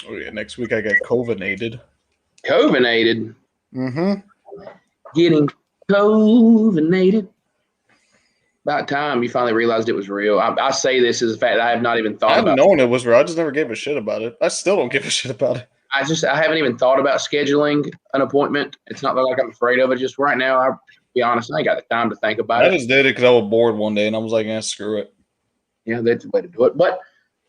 Oh yeah, next week I got COVID-nated. COVID-nated? Mm-hmm. Getting COVID-nated. About time you finally realized it was real. I say this as a fact I have not even thought about it. I known it was real. I just never gave a shit about it. I still don't give a shit about it. I haven't even thought about scheduling an appointment. It's not like I'm afraid of it. Just right now, I'll be honest, I ain't got the time to think about it. I just did it because I was bored one day and I was like, screw it. Yeah, that's the way to do it. But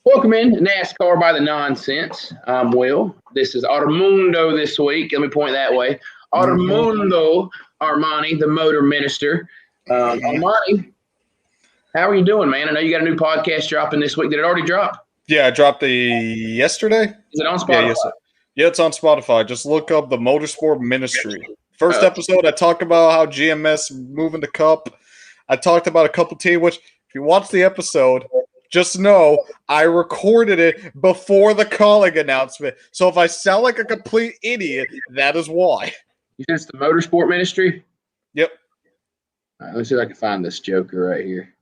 welcome in NASCAR by the Nonsense. I'm Will. This is Armando this week. Let me point that way. Armando Armani, the motor minister. Armani, how are you doing, man? I know you got a new podcast dropping this week. Did it already drop? Yeah, I dropped yesterday. Is it on Spotify? Yeah, it's on Spotify. Just look up the Motorsport Ministry. First episode, I talked about how GMS moving the cup. I talked about a couple teams, which if you watch the episode, just know I recorded it before the calling announcement. So if I sound like a complete idiot, that is why. You said it's the Motorsport Ministry? Yep. All right, let's see if I can find this joker right here.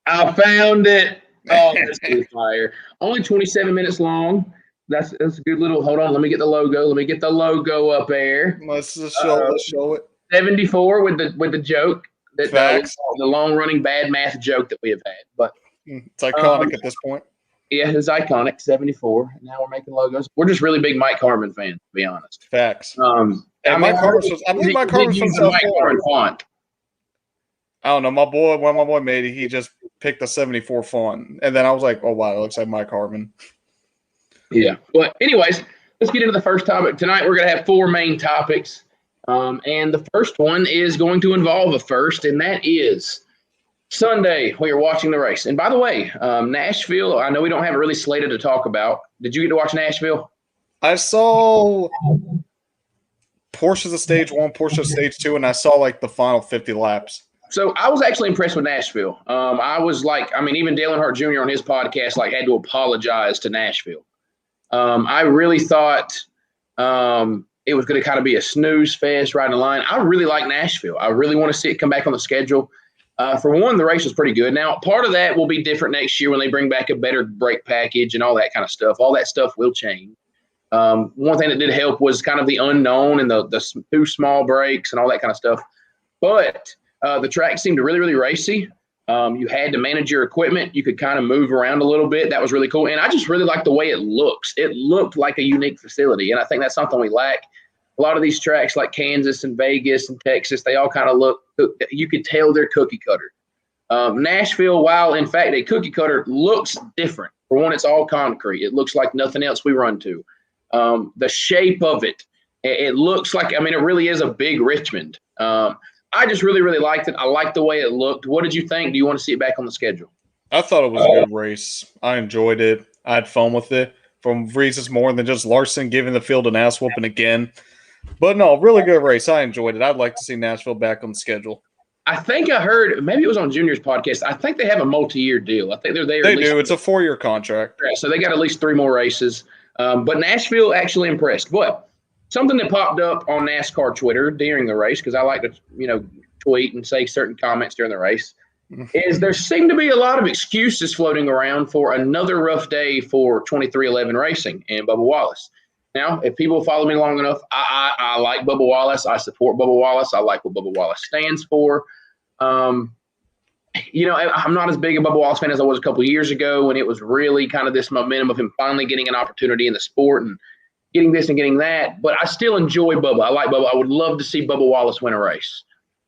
I found it. Oh, that's good fire. Only 27 minutes long. That's a good little. Hold on, let me get the logo. Let me get the logo up there. Let's show it. 74 with the joke. Facts. The long running bad math joke that we have had. But it's iconic at this point. Yeah, it's iconic. 74. Now we're making logos. We're just really big Mike Harmon fans, to be honest. Facts. Mike Harmon was the Mike Harmon font. I don't know. When my boy made it, he just picked a 74 font. And then I was like, oh, wow, it looks like Mike Harmon. Yeah. But anyways, let's get into the first topic. Tonight we're going to have 4 main topics. And the first one is going to involve a first, and that is Sunday. We are watching the race. And by the way, Nashville, I know we don't have it really slated to talk about. Did you get to watch Nashville? I saw portions of stage 1, portions of stage 2, and I saw like the final 50 laps. So I was actually impressed with Nashville. I was like, even Dale Earnhardt Jr. on his podcast had to apologize to Nashville. I really thought it was going to kind of be a snooze fest right in the line. I really like Nashville. I really want to see it come back on the schedule. For one, the race was pretty good. Now, part of that will be different next year when they bring back a better brake package and all that kind of stuff. All that stuff will change. One thing that did help was kind of the unknown and the 2 small brakes and all that kind of stuff. But the track seemed really, really racy. You had to manage your equipment. You could kind of move around a little bit. That was really cool. And I just really like the way it looks. It looked like a unique facility. And I think that's something we lack. A lot of these tracks like Kansas and Vegas and Texas, they all kind of look, you could tell they're cookie cutter. Nashville, while in fact a cookie cutter, looks different. For one, it's all concrete. It looks like nothing else we run to. The shape of it, it looks like, it really is a big Richmond. I just really, really liked it. I liked the way it looked. What did you think? Do you want to see it back on the schedule? I thought it was a good race. I enjoyed it. I had fun with it for reasons more than just Larson giving the field an ass whooping again. But no, really good race. I enjoyed it. I'd like to see Nashville back on the schedule. I think I heard, maybe it was on Junior's podcast, I think they have a multi-year deal. I think they're there. They do. It's a 4-year contract. So they got at least 3 more races. But Nashville actually impressed. But something that popped up on NASCAR Twitter during the race, because I like to, tweet and say certain comments during the race, is there seemed to be a lot of excuses floating around for another rough day for 23XI Racing and Bubba Wallace. Now, if people follow me long enough, I like Bubba Wallace. I support Bubba Wallace. I like what Bubba Wallace stands for. I'm not as big a Bubba Wallace fan as I was a couple of years ago when it was really kind of this momentum of him finally getting an opportunity in the sport and getting this and getting that. But I still enjoy Bubba. I like Bubba. I would love to see Bubba Wallace win a race.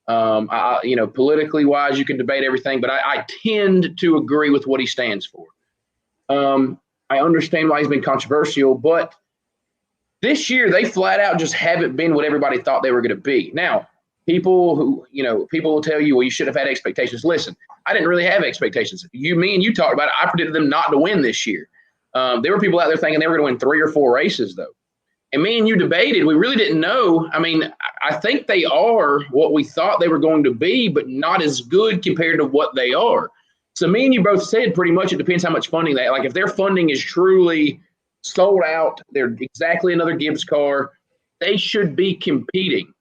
Politically wise, you can debate everything, but I tend to agree with what he stands for. I understand why he's been controversial, but this year they flat out just haven't been what everybody thought they were going to be. Now, people will tell you, well, you should have had expectations. Listen, I didn't really have expectations. Me and you talked about it. I predicted them not to win this year. There were people out there thinking they were going to win 3 or 4 races, though. And me and you debated. We really didn't know. I think they are what we thought they were going to be, but not as good compared to what they are. So me and you both said pretty much it depends how much funding they have. Like if their funding is truly sold out, they're exactly another Gibbs car, they should be competing.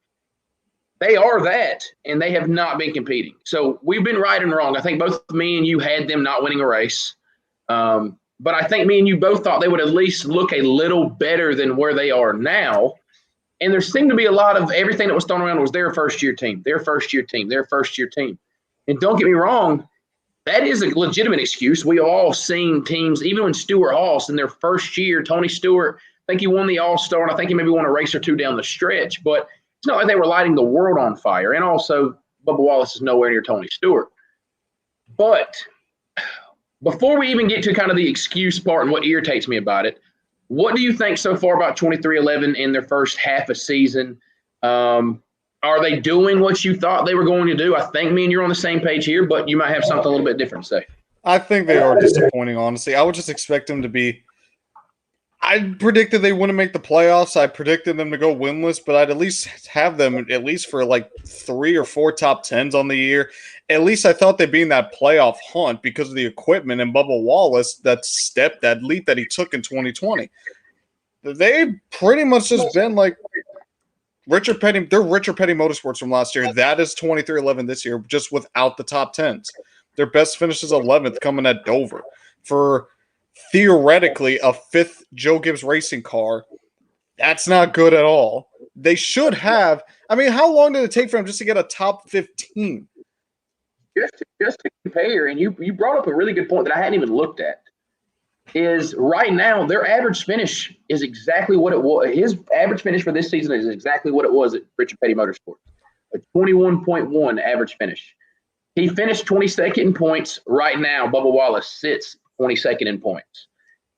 They are that, and they have not been competing. So we've been right and wrong. I think both me and you had them not winning a race. but I think me and you both thought they would at least look a little better than where they are now. And there seemed to be a lot of everything that was thrown around was their first-year team, their first-year team, their first-year team. And don't get me wrong, that is a legitimate excuse. We all seen teams, even when Stewart Haas in their first year, Tony Stewart, I think he won the All-Star, and I think he maybe won a race or two down the stretch. But it's not like they were lighting the world on fire. And also, Bubba Wallace is nowhere near Tony Stewart. But before we even get to kind of the excuse part and what irritates me about it, what do you think so far about 23-11 in their first half a season? Are they doing what you thought they were going to do? I think me and you're on the same page here, but you might have something a little bit different to say. I think they are disappointing, honestly. I would just expect them to be – I predicted they wouldn't make the playoffs. I predicted them to go winless, but I'd at least have them at least for like 3 or 4 top 10s on the year. At least I thought they'd be in that playoff hunt because of the equipment and Bubba Wallace, that leap that he took in 2020. They've pretty much just been like – Richard Petty Motorsports from last year. That is 23-11 this year, just without the top 10s. Their best finish is 11th, coming at Dover. For theoretically a 5th Joe Gibbs racing car, that's not good at all. They should have. I mean, how long did it take for them just to get a top 15? Just to compare, and you brought up a really good point that I hadn't even looked at. Is right now their average finish is exactly what it was. His average finish for this season is exactly what it was at Richard Petty Motorsports, a 21.1 average finish. He finished 22nd in points. Right now, Bubba Wallace sits 22nd in points.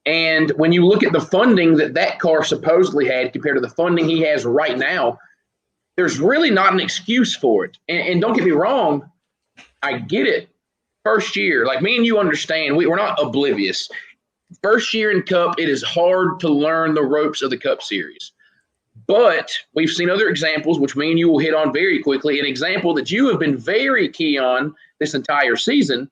And when you look at the funding that car supposedly had compared to the funding he has right now, there's really not an excuse for it. And don't get me wrong, I get it. First year, like me and you understand, we're not oblivious. First year in Cup, it is hard to learn the ropes of the Cup Series. But we've seen other examples, which me and you will hit on very quickly. An example that you have been very key on this entire season,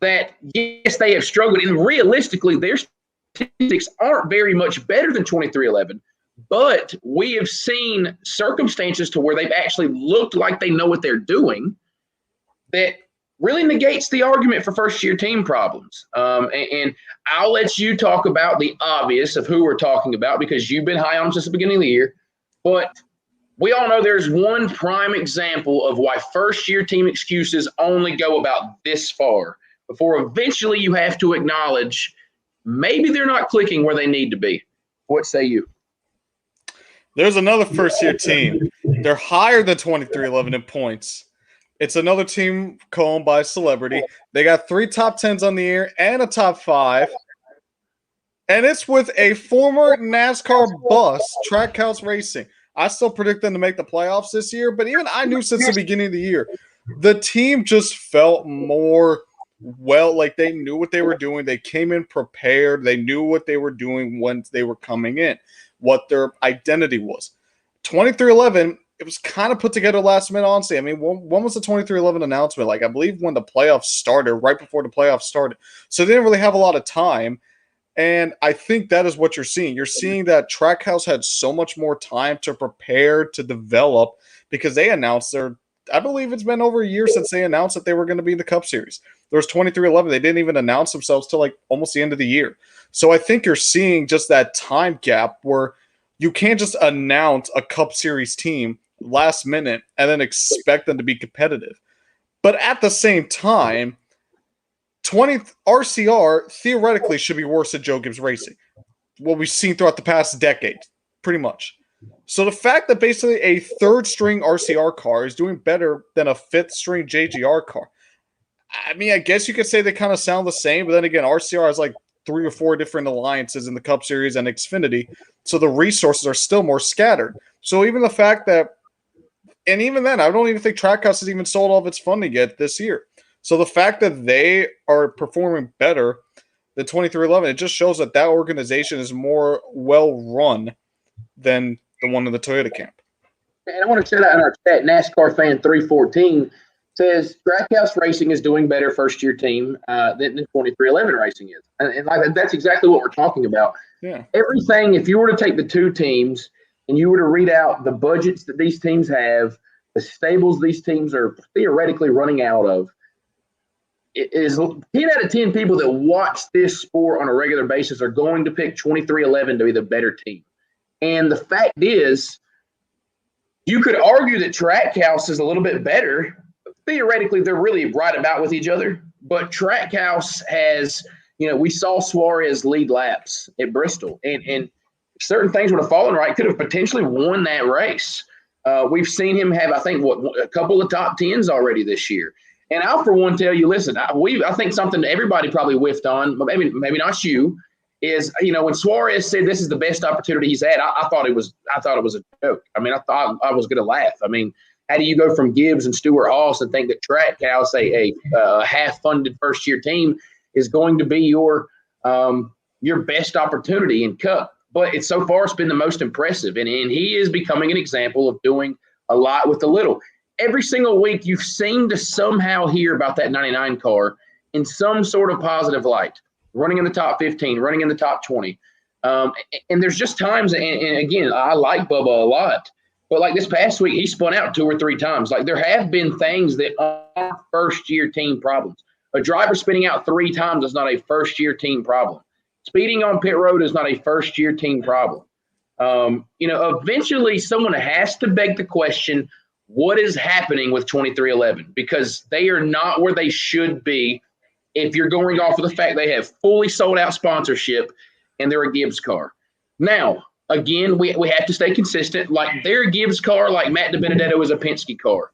that, yes, they have struggled. And realistically, their statistics aren't very much better than 23-11. But we have seen circumstances to where they've actually looked like they know what they're doing that really negates the argument for first-year team problems. And I'll let you talk about the obvious of who we're talking about because you've been high on them since the beginning of the year. But we all know there's one prime example of why first-year team excuses only go about this far before eventually you have to acknowledge maybe they're not clicking where they need to be. What say you? There's another first-year team. They're higher than 23-11 in points. It's another team co-owned by a celebrity. They got 3 top 10s on the year and a top 5. And it's with a former NASCAR bus, Trackhouse Racing. I still predict them to make the playoffs this year, but even I knew since the beginning of the year, the team just felt more like they knew what they were doing. They came in prepared. They knew what they were doing when they were coming in, what their identity was. 23-11, it was kind of put together last minute, honestly. I mean, when was the 23-11 announcement? Like, I believe when the playoffs started, right before the playoffs started. So they didn't really have a lot of time. And I think that is what you're seeing. You're seeing that Trackhouse had so much more time to prepare, to develop, because they announced I believe it's been over a year since they announced that they were going to be in the Cup Series. There was 23-11. They didn't even announce themselves till like almost the end of the year. So I think you're seeing just that time gap where you can't just announce a Cup Series team last minute and then expect them to be competitive. But at the same time, 20 RCR theoretically should be worse than Joe Gibbs Racing. What we've seen throughout the past decade, pretty much. So the fact that basically a 3rd string RCR car is doing better than a 5th string JGR car, I mean, I guess you could say they kind of sound the same, but then again, RCR has like 3 or 4 different alliances in the Cup Series and Xfinity, so the resources are still more scattered. So even the fact that, and even then, I don't even think Trackhouse has even sold all of its funding yet this year. So the fact that they are performing better than 23-11, it just shows that organization is more well-run than the one in the Toyota camp. And I want to shout out in our chat, NASCAR fan 314 says Trackhouse Racing is doing better first-year team than 23-11 Racing is. And that's exactly what we're talking about. Yeah. Everything, if you were to take the 2 teams and you were to read out the budgets that these teams have, the stables these teams are theoretically running out of, is 10 out of 10 people that watch this sport on a regular basis are going to pick 23-11 to be the better team. And the fact is, you could argue that Trackhouse is a little bit better. Theoretically, they're really right about with each other. But Trackhouse has, we saw Suarez lead laps at Bristol. And certain things would have fallen right, could have potentially won that race. We've seen him have, I think, a couple of top 10s already this year. And I'll, for one, tell you, listen, I think something that everybody probably whiffed on, but maybe not you, is, when Suarez said this is the best opportunity he's had, I thought it was a joke. I mean, I thought I was going to laugh. I mean, how do you go from Gibbs and Stewart-Haas and think that Trackhouse, a half-funded first-year team, is going to be your best opportunity in Cup? But so far it's been the most impressive, and he is becoming an example of doing a lot with the little. Every single week you seem to somehow hear about that 99 car in some sort of positive light, running in the top 15, running in the top 20. And there's just times, and again, I like Bubba a lot, but like this past week, he spun out 2 or 3 times. Like there have been things that are first-year team problems. A driver spinning out 3 times is not a first-year team problem. Speeding on pit road is not a first-year team problem. Eventually someone has to beg the question, what is happening with 2311? Because they are not where they should be if you're going off of the fact they have fully sold out sponsorship and they're a Gibbs car. Now, again, we have to stay consistent. Like their Gibbs car, like Matt DiBenedetto is a Penske car.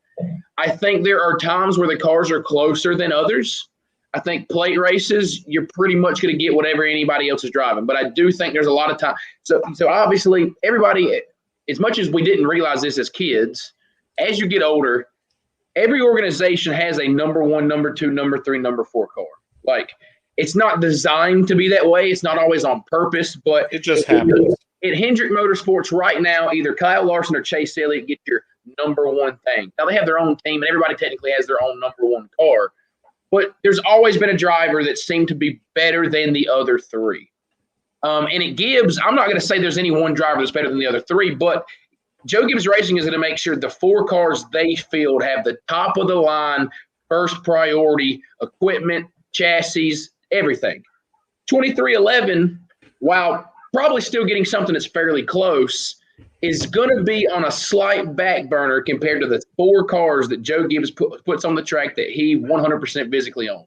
I think there are times where the cars are closer than others. I think plate races, you're pretty much going to get whatever anybody else is driving. But I do think there's a lot of time. So obviously everybody, as much as we didn't realize this as kids, as you get older, every organization has a number 1, number 2, number 3, number 4 car. Like it's not designed to be that way. It's not always on purpose, but it just happens. At Hendrick Motorsports right now, either Kyle Larson or Chase Elliott get your number 1 thing. Now they have their own team, and everybody technically has their own number 1 car. But there's always been a driver that seemed to be better than the other 3. And at Gibbs, I'm not going to say there's any one driver that's better than the other 3, but Joe Gibbs Racing is going to make sure the 4 cars they field have the top of the line, first priority, equipment, chassis, everything. 2311, while probably still getting something that's fairly close, is going to be on a slight back burner compared to the 4 cars that Joe Gibbs puts on the track that he 100% physically owns.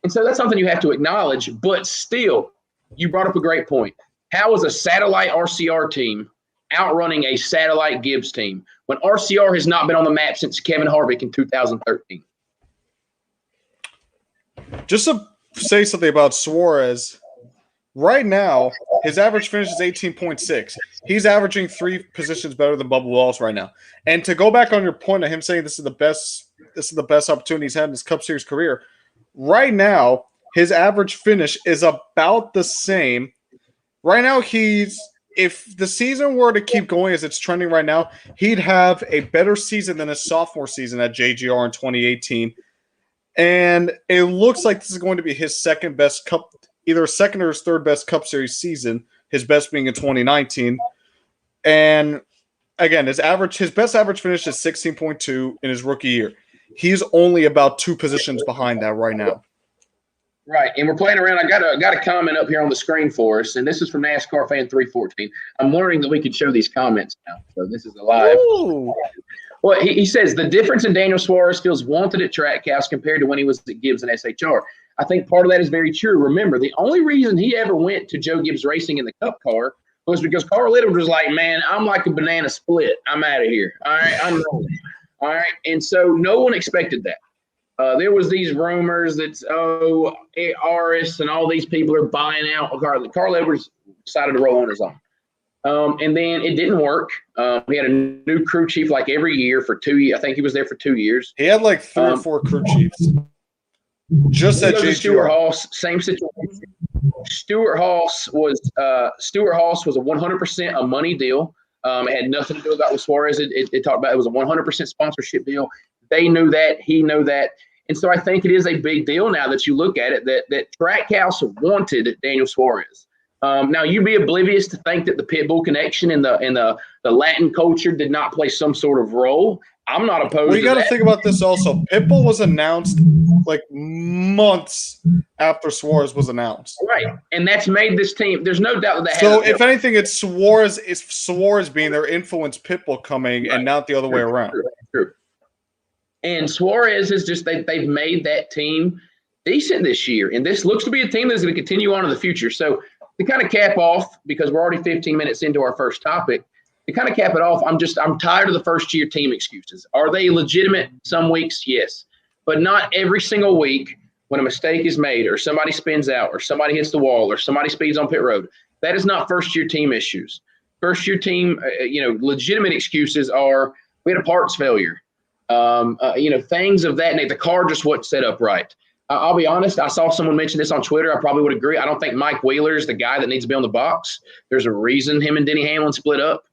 And so that's something you have to acknowledge, but still, you brought up a great point. How is a satellite RCR team outrunning a satellite Gibbs team when RCR has not been on the map since Kevin Harvick in 2013? Just to say something about Suarez, right now, his average finish is 18.6. He's averaging 3 positions better than Bubba Wallace right now. And to go back on your point of him saying this is the best opportunity he's had in his Cup Series career, right now, his average finish is about the same. Right now, if the season were to keep going as it's trending right now, he'd have a better season than his sophomore season at JGR in 2018. And it looks like this is going to be his second best Cup, either his second or his third best Cup Series season, his best being in 2019. And again, his best average finish is 16.2 in his rookie year. He's only about 2 positions behind that right now. Right, and we're playing around. I got a comment up here on the screen for us, and this is from NASCAR Fan 314. I'm learning that we can show these comments now, so this is a live. Ooh. Well, he says the difference in Daniel Suarez feels wanted at Trackhouse compared to when he was at Gibbs and SHR. I think part of that is very true. Remember, the only reason he ever went to Joe Gibbs Racing in the Cup car was because Carl Little was like, man, I'm like a banana split. I'm out of here. All right, I'm rolling. All right, and so no one expected that. There was these rumors that, Aris and all these people are buying out Carl Edwards decided to roll on his own. And then it didn't work. We had a new crew chief like every year for 2 years. I think he was there for 2 years. He had like 3 or 4 crew chiefs. Just at JGR. Stewart-Haas, same situation. Stewart-Haas was a 100% a money deal. It had nothing to do about with Suarez. It talked about it was a 100% sponsorship deal. They knew that. He knew that. And so I think it is a big deal now that you look at it that Trackhouse wanted Daniel Suarez. Now you'd be oblivious to think that the Pitbull connection and the Latin culture did not play some sort of role. I'm not opposed. Well, you got to think about this also. Pitbull was announced like months after Suarez was announced. Right, and that's made this team. There's no doubt that. So, if anything, it's Suarez. It's Suarez being there influenced Pitbull coming, right, and not the other way around. True. And Suarez is just they've made that team decent this year, and this looks to be a team that's going to continue on in the future. So, to kind of cap off, because we're already 15 minutes into our first topic. To kind of cap it off, I'm tired of the first-year team excuses. Are they legitimate some weeks? Yes. But not every single week when a mistake is made or somebody spins out or somebody hits the wall or somebody speeds on pit road. That is not first-year team issues. First-year team, legitimate excuses are we had a parts failure. Things of that nature. The car just wasn't set up right. I'll be honest. I saw someone mention this on Twitter. I probably would agree. I don't think Mike Wheeler is the guy that needs to be on the box. There's a reason him and Denny Hamlin split up.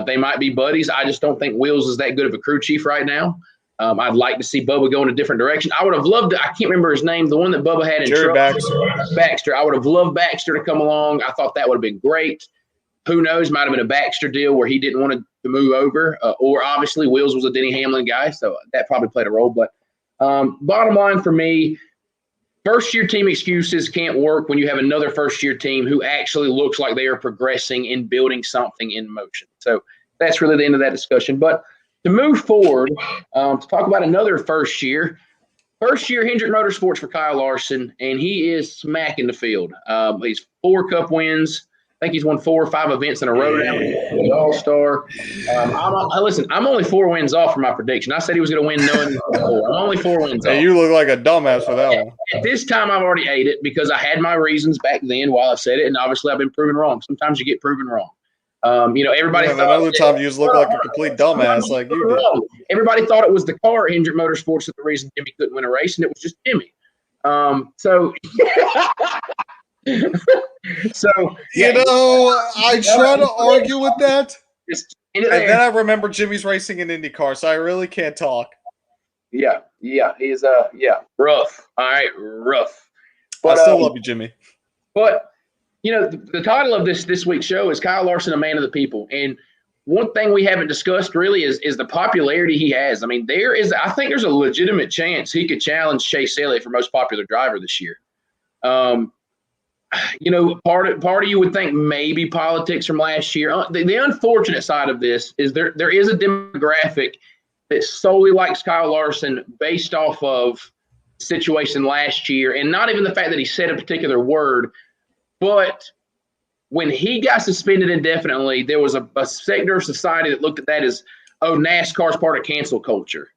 They might be buddies. I just don't think Wheels is that good of a crew chief right now. I'd like to see Bubba go in a different direction. I would have loved I can't remember his name, the one that Bubba had in Jerry Baxter. I would have loved Baxter to come along. I thought that would have been great. Who knows? Might have been a Baxter deal where he didn't want to move over. Or obviously Wheels was a Denny Hamlin guy, so that probably played a role. But bottom line for me, first-year team excuses can't work when you have another first-year team who actually looks like they are progressing and building something in motion. So that's really the end of that discussion. But to move forward, to talk about another first-year Hendrick Motorsports for Kyle Larson, and he is smacking the field. He's 4 Cup wins. I think he's won 4 or 5 events in a row now. The All-Star. Listen, I'm only 4 wins off from my prediction. I said he was going to win none. I'm only 4 wins off. You look like a dumbass for that one. At this time, I've already ate it because I had my reasons back then while I said it, and obviously I've been proven wrong. Sometimes you get proven wrong. Everybody thought another time you just look like a complete dumbass like you did. Everybody thought it was the car at Hendrick Motorsports that the reason Jimmy couldn't win a race, and it was just Jimmy. I try to argue with that, and then I remember Jimmy's racing in IndyCar, so I really can't talk. Yeah, he's rough. All right, rough. But I still love you, Jimmy. But the title of this week's show is Kyle Larson, a man of the people, and one thing we haven't discussed really is the popularity he has. I mean, I think there's a legitimate chance he could challenge Chase Elliott for most popular driver this year. Part of you would think maybe politics from last year. The unfortunate side of this is there is a demographic that solely likes Kyle Larson based off of the situation last year, and not even the fact that he said a particular word, but when he got suspended indefinitely, there was a sector of society that looked at that as, oh, NASCAR's part of cancel culture.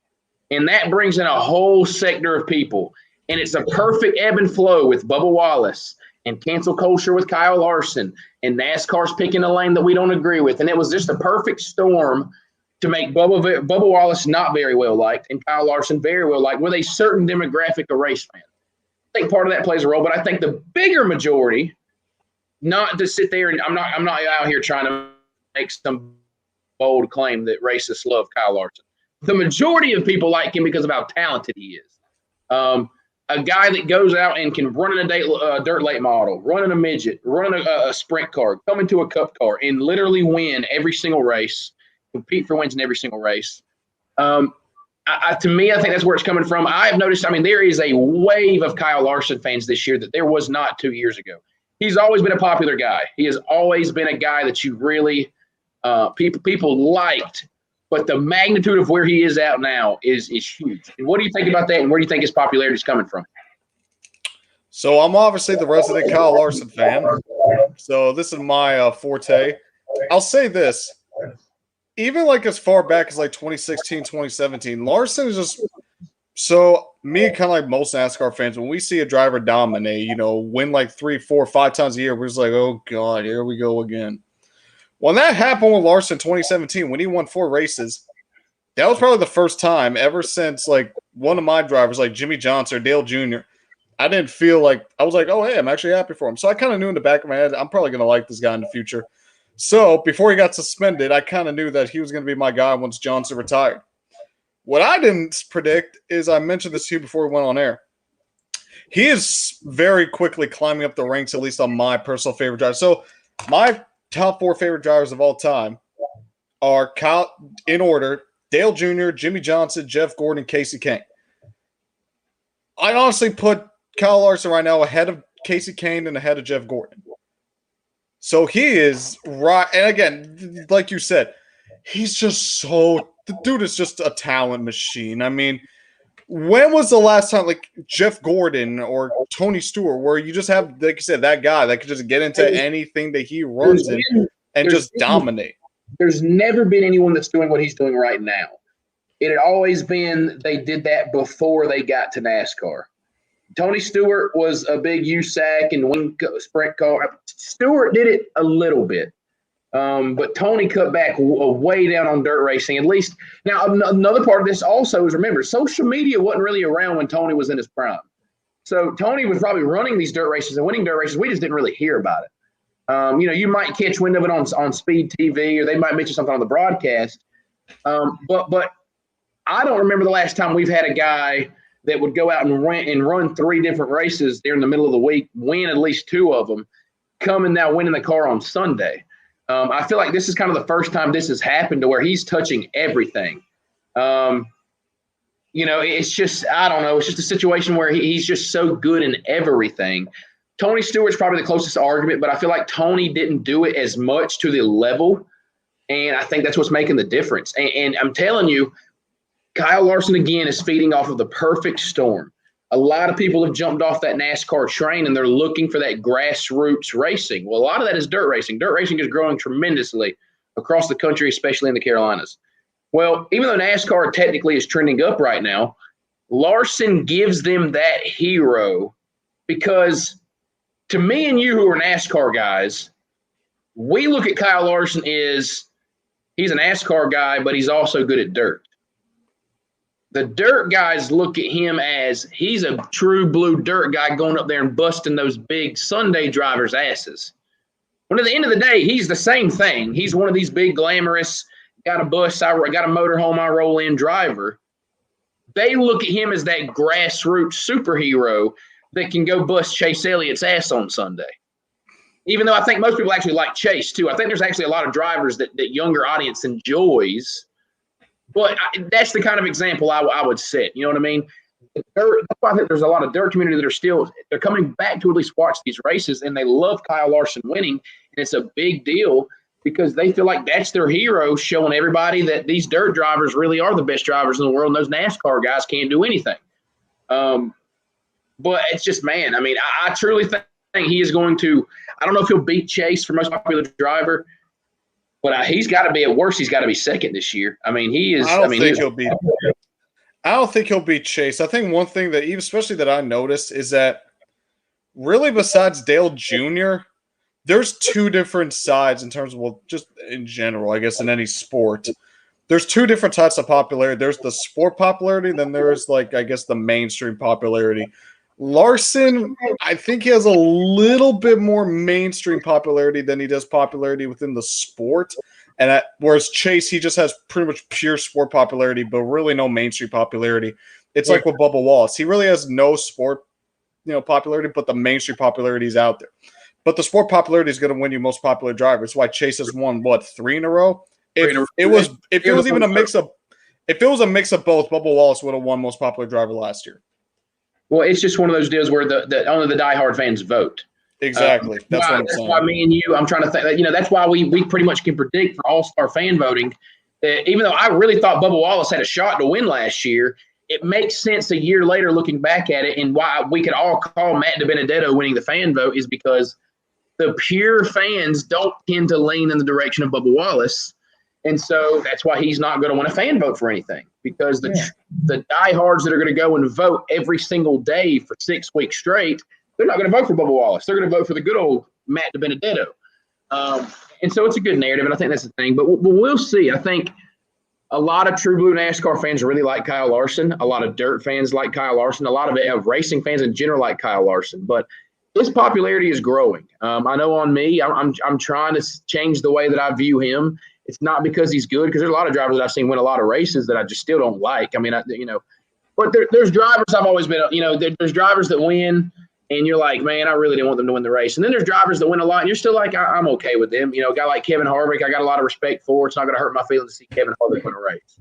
And that brings in a whole sector of people. And it's a perfect ebb and flow with Bubba Wallace and cancel culture with Kyle Larson, and NASCAR's picking a lane that we don't agree with. And it was just a perfect storm to make Bubba Wallace not very well liked and Kyle Larson very well liked with a certain demographic of race fans. I think part of that plays a role, but I think the bigger majority, not to sit there and I'm not out here trying to make some bold claim that racists love Kyle Larson. The majority of people like him because of how talented he is. A guy that goes out and can run in a dirt late model, run in a midget, run in a sprint car, come into a cup car, and literally win every single race, compete for wins in every single race. To me, I think that's where it's coming from. I have noticed, there is a wave of Kyle Larson fans this year that there was not 2 years ago. He's always been a popular guy. He has always been a guy that you really people liked. But the magnitude of where he is out now is huge. And what do you think about that, and where do you think his popularity is coming from? So I'm obviously the resident Kyle Larson fan. So this is my forte. I'll say this. Even as far back as 2016, 2017, Larson is just – so me, kind of like most NASCAR fans, when we see a driver dominate, win 3, 4, 5 times a year, we're just like, oh, God, here we go again. When that happened with Larson in 2017, when he won 4 races, that was probably the first time ever since one of my drivers, like Jimmy Johnson or Dale Jr., I didn't feel I was like, oh, hey, I'm actually happy for him. So I kind of knew in the back of my head, I'm probably going to like this guy in the future. So before he got suspended, I kind of knew that he was going to be my guy once Johnson retired. What I didn't predict is, I mentioned this to you before we went on air, he is very quickly climbing up the ranks, at least on my personal favorite driver. So my top 4 favorite drivers of all time are Kyle, in order: Dale Jr., Jimmy Johnson, Jeff Gordon, Casey Kane. I'd honestly put Kyle Larson right now ahead of Casey Kane and ahead of Jeff Gordon. So he is right. And again, like you said, he's just the dude is just a talent machine. I mean, when was the last time, like Jeff Gordon or Tony Stewart, where you just have, like you said, that guy that could just get into anything that he runs in and just dominate? There's never been anyone that's doing what he's doing right now. It had always been they did that before they got to NASCAR. Tony Stewart was a big USAC and wing sprint car. Stewart did it a little bit, but Tony cut back way down on dirt racing. At least now, another part of this also is, remember, social media wasn't really around when Tony was in his prime. So Tony was probably running these dirt races and winning dirt races. We just didn't really hear about it. You might catch wind of it on Speed TV, or they might mention something on the broadcast. But I don't remember the last time we've had a guy that would go out and run 3 different races during the middle of the week, win at least 2 of them, come and now winning the car on Sunday. I feel like this is kind of the first time this has happened to where he's touching everything. It's just, I don't know. It's just a situation where he's just so good in everything. Tony Stewart's probably the closest argument, but I feel like Tony didn't do it as much to the level, and I think that's what's making the difference. And I'm telling you, Kyle Larson, again, is feeding off of the perfect storm. A lot of people have jumped off that NASCAR train, and they're looking for that grassroots racing. Well, a lot of that is dirt racing. Dirt racing is growing tremendously across the country, especially in the Carolinas. Well, even though NASCAR technically is trending up right now, Larson gives them that hero because to me and you who are NASCAR guys, we look at Kyle Larson as he's a NASCAR guy, but he's also good at dirt. The dirt guys look at him as he's a true blue dirt guy going up there and busting those big Sunday drivers' asses. When at the end of the day, he's the same thing. He's one of these big glamorous, got a bus, I got a motorhome, I roll in driver. They look at him as that grassroots superhero that can go bust Chase Elliott's ass on Sunday. Even though I think most people actually like Chase too. I think there's actually a lot of drivers that younger audience enjoys. But that's the kind of example I would set. You know what I mean? That's why I think there's a lot of dirt community that they're coming back to at least watch these races, and they love Kyle Larson winning. And it's a big deal because they feel like that's their hero, showing everybody that these dirt drivers really are the best drivers in the world, and those NASCAR guys can't do anything. But it's just, man, I mean, I truly think he is going to – I don't know if he'll beat Chase for most popular driver, but he's got to be, at worst, he's got to be second this year. I mean, he is – I don't think he'll beat Chase. I think one thing that, especially that I noticed, is that really besides Dale Jr., there's 2 different sides in terms of, well, just in general, I guess, in any sport. There's 2 different types of popularity. There's the sport popularity, then there's, like, I guess, the mainstream popularity. Larson, I think he has a little bit more mainstream popularity than he does popularity within the sport. And whereas Chase, he just has pretty much pure sport popularity, but really no mainstream popularity. It's like with Bubba Wallace. He really has no sport, popularity, but the mainstream popularity is out there. But the sport popularity is going to win you most popular drivers. That's why Chase has won, 3 in a row? If it was a mix of both, Bubba Wallace would have won most popular driver last year. Well, it's just one of those deals where only the diehard fans vote. Exactly. That's what I'm saying. That's why me and you, I'm trying to think, that's why we pretty much can predict for all-star fan voting. Even though I really thought Bubba Wallace had a shot to win last year, it makes sense a year later looking back at it, and why we could all call Matt DiBenedetto winning the fan vote is because the pure fans don't tend to lean in the direction of Bubba Wallace. And so that's why he's not going to win a fan vote for anything, because the diehards that are going to go and vote every single day for 6 weeks straight, they're not going to vote for Bubba Wallace. They're going to vote for the good old Matt DiBenedetto. And so it's a good narrative, and I think that's the thing. But we'll see. I think a lot of true blue NASCAR fans really like Kyle Larson. A lot of dirt fans like Kyle Larson. A lot of racing fans in general like Kyle Larson. But his popularity is growing. I know on me, I'm trying to change the way that I view him. It's not because he's good, because there's a lot of drivers that I've seen win a lot of races that I just still don't like. I mean, but there's drivers I've always been, there's drivers that win and you're like, man, I really didn't want them to win the race. And then there's drivers that win a lot and you're still like, I'm okay with them. A guy like Kevin Harvick, I got a lot of respect for. It's not going to hurt my feelings to see Kevin Harvick win a race.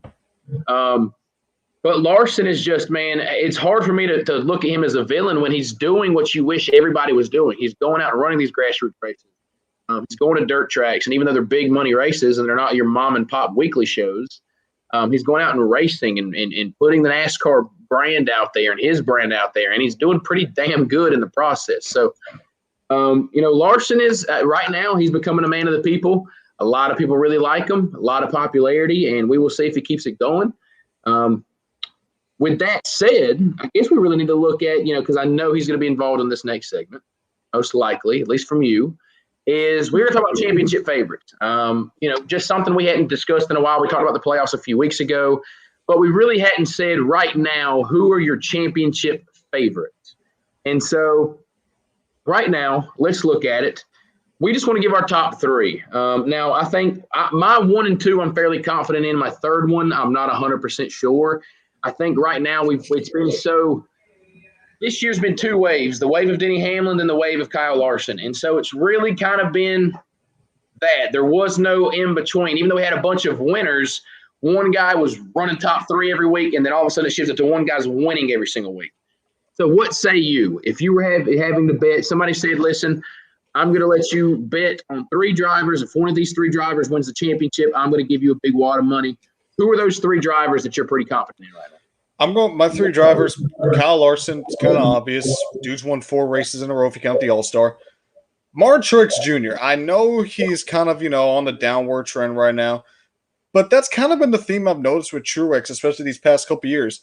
But Larson is just, man, it's hard for me to look at him as a villain when he's doing what you wish everybody was doing. He's going out and running these grassroots races. He's going to dirt tracks. And even though they're big money races and they're not your mom and pop weekly shows, he's going out and racing and putting the NASCAR brand out there and his brand out there. And he's doing pretty damn good in the process. So, Larson is right now, he's becoming a man of the people. A lot of people really like him, a lot of popularity, and we will see if he keeps it going. With that said, I guess we really need to look at, because I know he's going to be involved in this next segment, most likely, at least from you, is we're going to talk about championship favorites. Just something we hadn't discussed in a while. We talked about the playoffs a few weeks ago, but we really hadn't said right now who are your championship favorites. And so right now, let's look at it. We just want to give our top three. Now, I think my 1 and 2 I'm fairly confident in. My third one, I'm not 100% sure. I think right now it's been this year's been two waves, the wave of Denny Hamlin and the wave of Kyle Larson. And so it's really kind of been that. There was no in between. Even though we had a bunch of winners, one guy was running top three every week, and then all of a sudden it shifted to one guy's winning every single week. So what say you? If you were having to bet, somebody said, listen, I'm going to let you bet on 3 drivers. If one of these 3 drivers wins the championship, I'm going to give you a big wad of money. Who are those 3 drivers that you're pretty confident in right now? I'm going my 3 drivers. Kyle Larson, it's kind of obvious. Dude's won 4 races in a row if you count the All-Star. Martin Truex Jr., I know he's kind of, on the downward trend right now, but that's kind of been the theme I've noticed with Truex, especially these past couple years.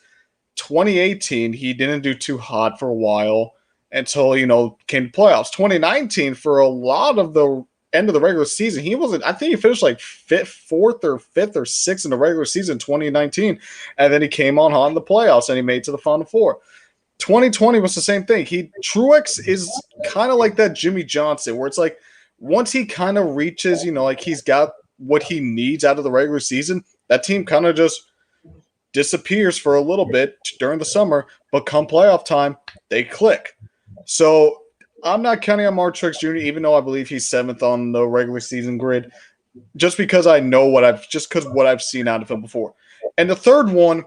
2018, he didn't do too hot for a while until, came to playoffs. 2019, for a lot of the end of the regular season, I think he finished like 4th or 5th or 6th in the regular season 2019, and then he came on hot in the playoffs and he made it to the Final Four. 2020 was the same thing. Truex is kind of like that Jimmy Johnson, where it's like once he kind of reaches, like he's got what he needs out of the regular season, that team kind of just disappears for a little bit during the summer, but come playoff time, they click. So I'm not counting on Martin Truex Jr., even though I believe he's 7th on the regular season grid, just because I know what I've seen out of him before. And the third one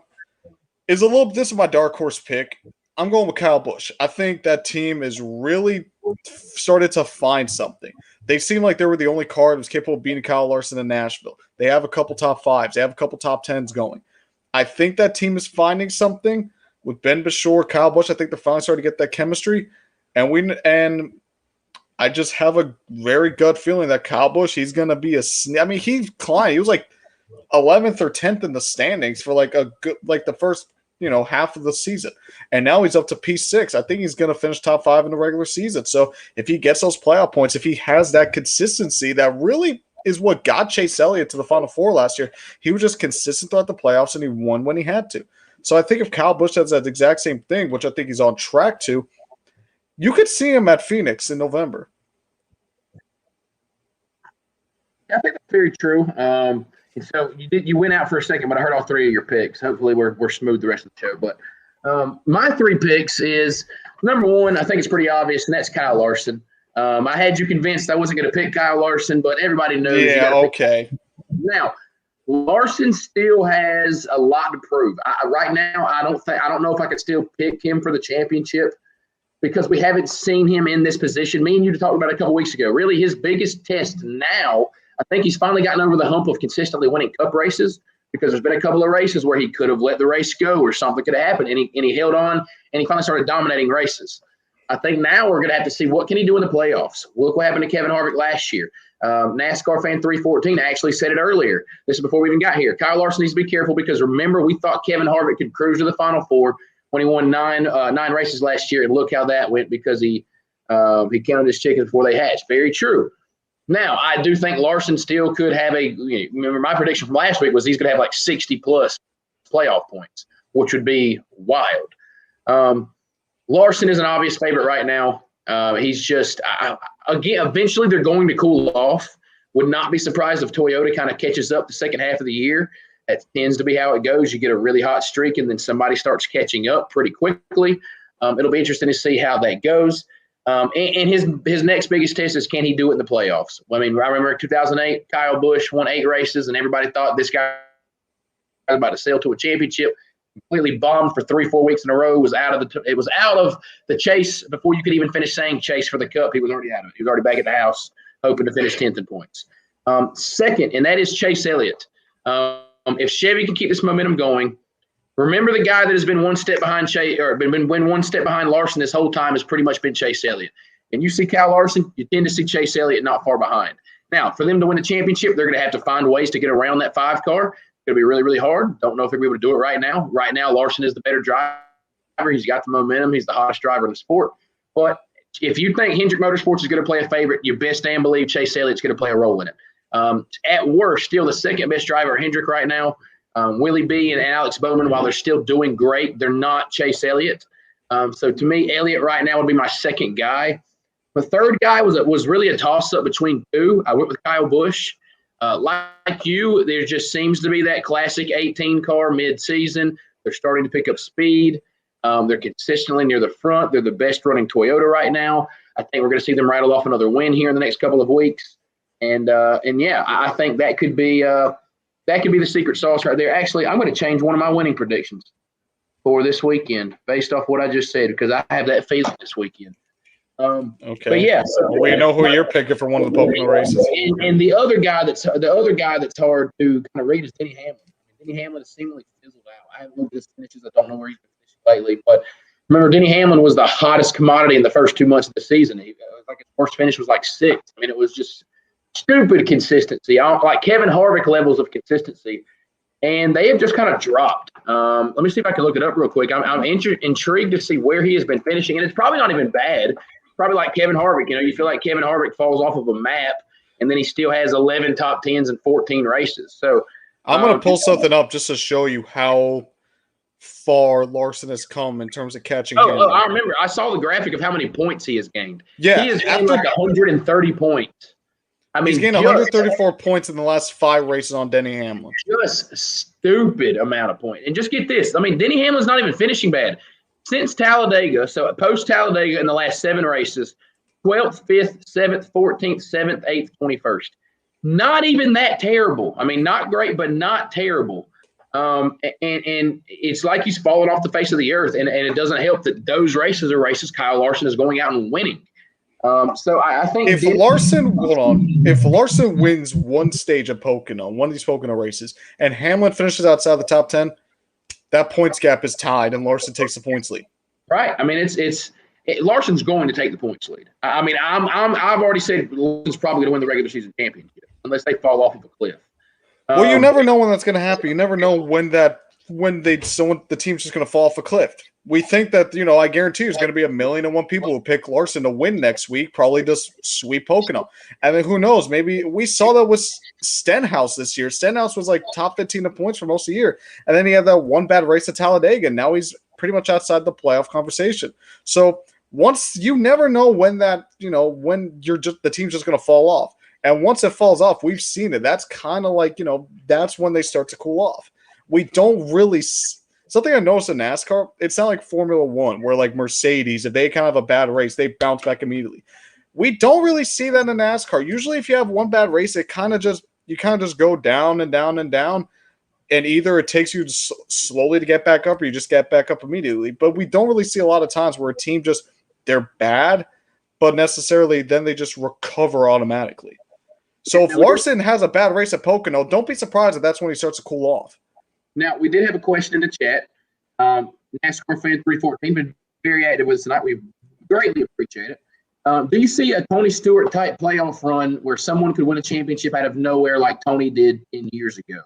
is this is my dark horse pick. I'm going with Kyle Busch. I think that team is really started to find something. They seem like they were the only car that was capable of beating Kyle Larson in Nashville. They have a couple top 5s. They have a couple top 10s going. I think that team is finding something with Ben Beshore, Kyle Busch. I think they're finally starting to get that chemistry. And I just have a very gut feeling that Kyle Busch, he's going to be he climbed. He was like 11th or 10th in the standings for like the first, half of the season. And now he's up to P6. I think he's going to finish top 5 in the regular season. So if he gets those playoff points, if he has that consistency, that really is what got Chase Elliott to the Final Four last year. He was just consistent throughout the playoffs, and he won when he had to. So I think if Kyle Busch does that exact same thing, which I think he's on track to, you could see him at Phoenix in November. I think that's very true. So you went out for a second, but I heard all 3 of your picks. Hopefully we're smooth the rest of the show. But my 3 picks is, number 1, I think it's pretty obvious, and that's Kyle Larson. I had you convinced I wasn't going to pick Kyle Larson, but everybody knows. Yeah, okay. Now, Larson still has a lot to prove. Right now, I don't know if I could still pick him for the championship because we haven't seen him in this position. Me and you talked about it a couple weeks ago. Really, his biggest test now, I think he's finally gotten over the hump of consistently winning Cup races, because there's been a couple of races where he could have let the race go or something could have happened, and he held on, and he finally started dominating races. I think now we're going to have to see what can he do in the playoffs. Look what happened to Kevin Harvick last year. NASCAR fan 314 actually said it earlier. This is before we even got here. Kyle Larson needs to be careful because remember, we thought Kevin Harvick could cruise to the Final Four when he won nine races last year, and look how that went because he counted his chickens before they hatched. Very true. Now, I do think Larson still could have remember my prediction from last week was he's going to have like 60-plus playoff points, which would be wild. Larson is an obvious favorite right now. He's just again, eventually they're going to cool off. Would not be surprised if Toyota kind of catches up the second half of the year. That tends to be how it goes. You get a really hot streak, and then somebody starts catching up pretty quickly. It'll be interesting to see how that goes. And his next biggest test is, can he do it in the playoffs? I mean, I remember 2008, Kyle Busch won 8 races, and everybody thought this guy about to sail to a championship. Completely bombed for 3-4 weeks in a row. It was out of the chase before you could even finish saying chase for the cup. He was already out of it. He was already back at the house, hoping to finish 10th in points. Second, and that is Chase Elliott. If Chevy can keep this momentum going, remember the guy that has been one step behind Chase, or been one step behind Larson this whole time has pretty much been Chase Elliott. And you see Kyle Larson, you tend to see Chase Elliott not far behind. Now, for them to win a championship, they're going to have to find ways to get around that 5 car. It's going to be really, really hard. Don't know if they're going to be able to do it right now. Right now, Larson is the better driver. He's got the momentum. He's the hottest driver in the sport. But if you think Hendrick Motorsports is going to play a favorite, you best damn believe Chase Elliott's going to play a role in it. At worst, still the second best driver, Hendrick, right now. Willie B and Alex Bowman, while they're still doing great, they're not Chase Elliott. So to me, Elliott right now would be my second guy. The third guy was really a toss-up between two. I went with Kyle Busch. Like you, there just seems to be that classic 18 car mid-season. They're starting to pick up speed. They're consistently near the front. They're the best running Toyota right now. I think we're going to see them rattle off another win here in the next couple of weeks. And yeah, I think that could be the secret sauce right there. Actually, I'm going to change one of my winning predictions for this weekend based off what I just said, because I have that feeling this weekend. Okay. But yeah, we know who you're picking for one of the Pocono races. And the other guy that's hard to kind of read is Denny Hamlin. Denny Hamlin has seemingly fizzled out. I haven't looked at his finishes. I don't know where he's been finishing lately. But remember, Denny Hamlin was the hottest commodity in the first 2 months of the season. His first finish was like 6th. I mean, it was just stupid consistency, like Kevin Harvick levels of consistency. And they have just kind of dropped. Let me see if I can look it up real quick. I'm intrigued to see where he has been finishing. And it's probably not even bad. It's probably like Kevin Harvick. You feel like Kevin Harvick falls off of a map, and then he still has 11 top 10s and 14 races. So I'm going to pull something up just to show you how far Larson has come in terms of catching him. I remember. I saw the graphic of how many points he has gained. Yeah. He has gained like 130 points. I mean, he's gained 134 points in the last 5 races on Denny Hamlin. Just stupid amount of points. And just get this. I mean, Denny Hamlin's not even finishing bad. Since Talladega, so post-Talladega in the last 7 races, 12th, 5th, 7th, 14th, 7th, 8th, 21st. Not even that terrible. I mean, not great, but not terrible. And it's like he's fallen off the face of the earth. And it doesn't help that those races are races Kyle Larson is going out and winning. So I think if Larson wins one stage of Pocono, one of these Pocono races, and Hamlin finishes outside the top 10, that points gap is tied, and Larson takes the points lead. Right. I mean, Larson's going to take the points lead. I mean, I've already said Larson's probably going to win the regular season championship unless they fall off of a cliff. Well, you never know when that's going to happen. You never know when the team's just going to fall off a cliff. We think that, I guarantee there's going to be 1,000,001 people who pick Larson to win next week, probably just sweep Pocono. And then who knows? Maybe we saw that with Stenhouse this year. Stenhouse was like top 15 of points for most of the year. And then he had that one bad race at Talladega. And now he's pretty much outside the playoff conversation. So once you never know when that, when the team's just going to fall off. And once it falls off, we've seen it. That's kind of like, that's when they start to cool off. We don't really something I noticed in NASCAR, it's not like Formula One where like Mercedes, if they kind of have a bad race, they bounce back immediately. We don't really see that in NASCAR. Usually if you have one bad race, you kind of just go down and down and down. And either it takes you slowly to get back up or you just get back up immediately. But we don't really see a lot of times where a team they're bad, but necessarily then they just recover automatically. So if Larson has a bad race at Pocono, don't be surprised if that's when he starts to cool off. Now, we did have a question in the chat. NASCAR fan 314 been very active with us tonight. We greatly appreciate it. Do you see a Tony Stewart type playoff run where someone could win a championship out of nowhere like Tony did years ago?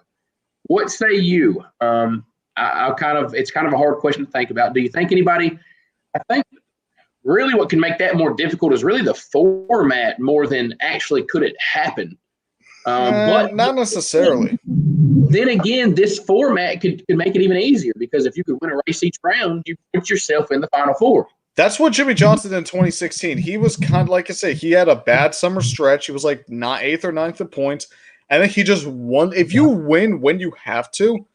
What say you? It's kind of a hard question to think about. Do you think anybody? I think really what can make that more difficult is really the format more than actually could it happen. But not necessarily. Then again, this format could make it even easier because if you could win a race each round, you put yourself in the Final Four. That's what Jimmy Johnson did in 2016. He was kind of, like I say, he had a bad summer stretch. He was like not 8th or 9th in points. And then he just won. If you win when you have to,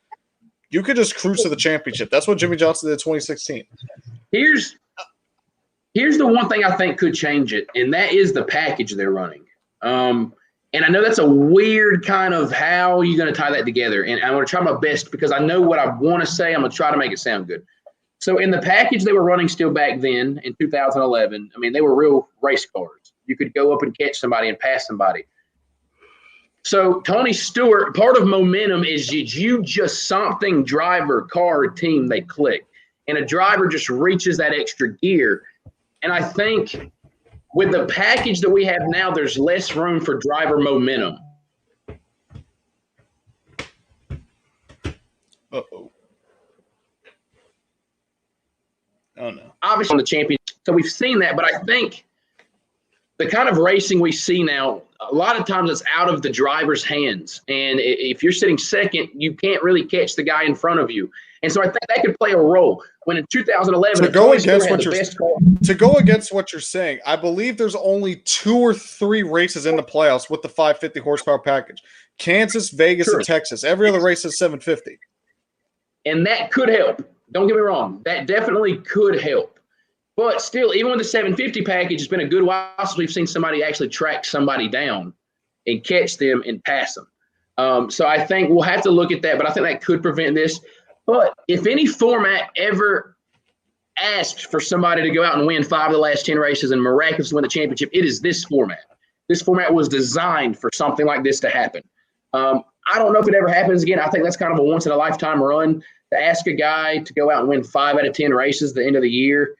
you could just cruise to the championship. That's what Jimmy Johnson did in 2016. Here's the one thing I think could change it, and that is the package they're running. And I know that's a weird kind of how you're going to tie that together. And I'm going to try my best because I know what I want to say. I'm going to try to make it sound good. So in the package they were running still back then in 2011, I mean, they were real race cars. You could go up and catch somebody and pass somebody. So Tony Stewart, part of momentum is you just something driver, car, team, they click. And a driver just reaches that extra gear. And I think with the package that we have now, there's less room for driver momentum. Uh-oh. Oh, no. Obviously on the champion. So we've seen that, but I think the kind of racing we see now, a lot of times it's out of the driver's hands. And if you're sitting second, you can't really catch the guy in front of you. And so I think that could play a role. When in 2011, to go against what you're saying, I believe there's only 2 or 3 races in the playoffs with the 550 horsepower package. Kansas, Vegas, and Texas. Every other race is 750. And that could help. Don't get me wrong. That definitely could help. But still, even with the 750 package, it's been a good while since we've seen somebody actually track somebody down and catch them and pass them. So I think we'll have to look at that, but I think that could prevent this. But if any format ever asked for somebody to go out and win 5 of the last 10 races and miraculously win the championship, it is this format. This format was designed for something like this to happen. I don't know if it ever happens again. I think that's kind of a once-in-a-lifetime run to ask a guy to go out and win 5 out of 10 races at the end of the year.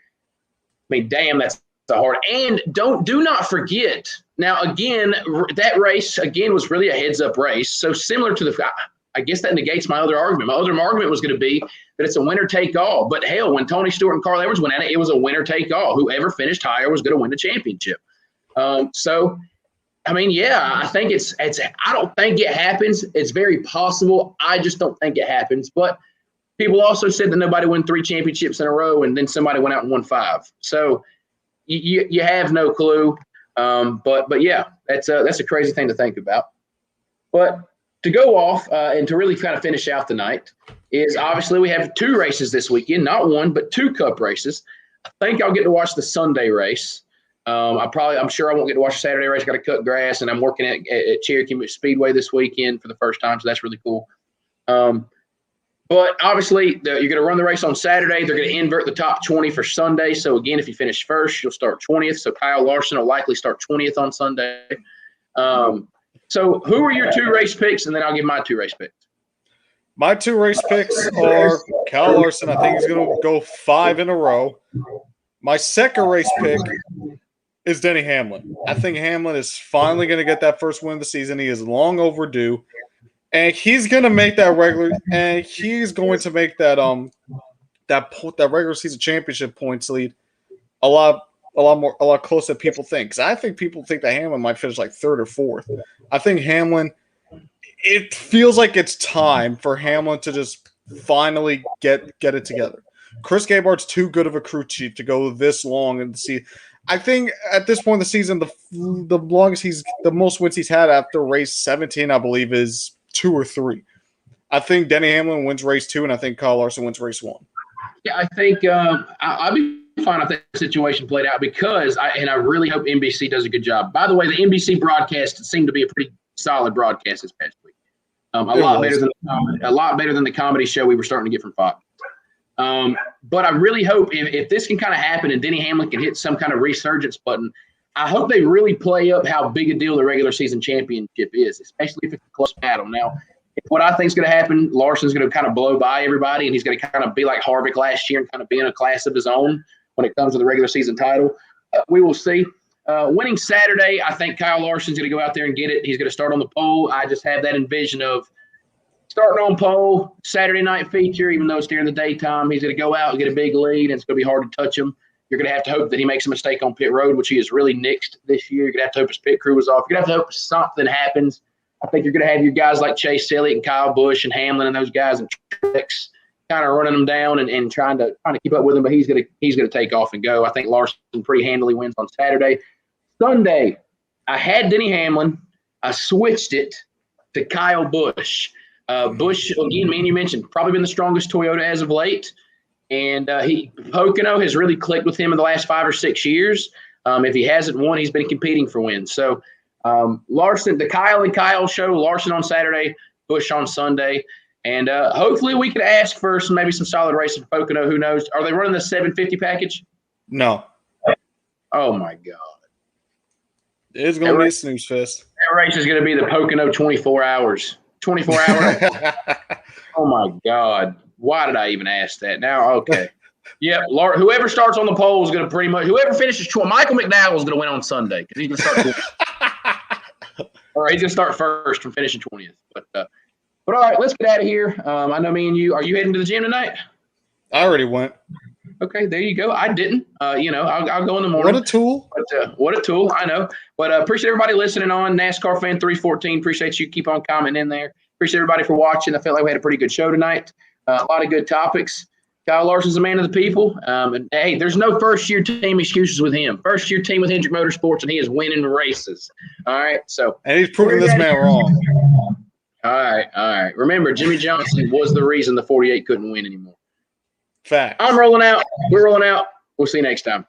I mean, damn, that's hard. And do not forget. Now, again, that race, again, was really a heads-up race. So similar to I guess that negates my other argument. My other argument was going to be that it's a winner-take-all. But, hell, when Tony Stewart and Carl Edwards went at it, it was a winner-take-all. Whoever finished higher was going to win the championship. So, I mean, yeah, I think it's I don't think it happens. It's very possible. I just don't think it happens. But people also said that nobody won 3 championships in a row, and then somebody went out and won 5. So you have no clue. But yeah, that's a crazy thing to think about. But to go off and to really kind of finish out the night is obviously we have 2 races this weekend, not 1, but 2 Cup races. I think I'll get to watch the Sunday race. I'm sure I won't get to watch the Saturday race. I got to cut grass, and I'm working at Cherokee Speedway this weekend for the first time, so that's really cool. But obviously, you're going to run the race on Saturday. They're going to invert the top 20 for Sunday. So, again, if you finish first, you'll start 20th. So, Kyle Larson will likely start 20th on Sunday. So, who are your 2 race picks? And then I'll give my 2 race picks. My 2 race picks are Kyle Larson. I think he's going to go 5 in a row. My second race pick is Denny Hamlin. I think Hamlin is finally going to get that first win of the season. He is long overdue. And he's going to make that he's going to make that regular season championship points lead a lot closer than people think. Because I think people think that Hamlin might finish like 3rd or 4th. I think Hamlin, it feels like it's time for Hamlin to just finally get it together. Chris Gabart's too good of a crew chief to go this long and see. I think at this point in the season, the most wins he's had after race 17, I believe, is 2 or 3. I think Denny Hamlin wins race 2, and I think Kyle Larson wins race 1. Yeah, I think I'll be fine if that situation played out because I really hope NBC does a good job. By the way, the NBC broadcast seemed to be a pretty solid broadcast this past week. A lot better than the comedy show we were starting to get from Fox. But I really hope if this can kind of happen and Denny Hamlin can hit some kind of resurgence button, I hope they really play up how big a deal the regular season championship is, especially if it's a close battle. Now, if what I think is going to happen, Larson's going to kind of blow by everybody, and he's going to kind of be like Harvick last year and kind of be in a class of his own when it comes to the regular season title. We will see. Winning Saturday, I think Kyle Larson's going to go out there and get it. He's going to start on the pole. I just have that envision of starting on pole, Saturday night feature, even though it's during the daytime. He's going to go out and get a big lead, and it's going to be hard to touch him. You're going to have to hope that he makes a mistake on pit road, which he has really nixed this year. You're going to have to hope his pit crew is off. You're going to have to hope something happens. I think you're going to have your guys like Chase Elliott and Kyle Busch and Hamlin and those guys and Truex kind of running them down and trying to keep up with him. But he's going to take off and go. I think Larson pretty handily wins on Saturday. Sunday, I had Denny Hamlin. I switched it to Kyle Busch. Busch, again, man, you mentioned, probably been the strongest Toyota as of late. And Pocono has really clicked with him in the last 5 or 6 years. If he hasn't won, he's been competing for wins. So Larson, the Kyle and Kyle show, Larson on Saturday, Bush on Sunday. And hopefully we could ask for maybe some solid racing for Pocono. Who knows? Are they running the 750 package? No. Oh, my God. It's going to be a snooze fest. That race is going to be the Pocono 24 hours. 24 hours. Oh, my God. Why did I even ask that? Now, okay. Yeah, whoever starts on the pole is going to pretty much – whoever finishes – Michael McDowell is going to win on Sunday because he's going to start – or he's going to start first from finishing 20th. But all right, let's get out of here. I know me and you – are you heading to the gym tonight? I already went. Okay, there you go. I didn't. I'll go in the morning. What a tool. But, what a tool. I know. But appreciate everybody listening on. NASCAR Fan 314. Appreciate you. Keep on commenting in there. Appreciate everybody for watching. I felt like we had a pretty good show tonight. A lot of good topics. Kyle Larson's a man of the people. And hey, there's no first-year team excuses with him. First-year team with Hendrick Motorsports, and he is winning races. All right, so. And he's proving this man wrong. All right. Remember, Jimmy Johnson was the reason the 48 couldn't win anymore. Fact. I'm rolling out. We're rolling out. We'll see you next time.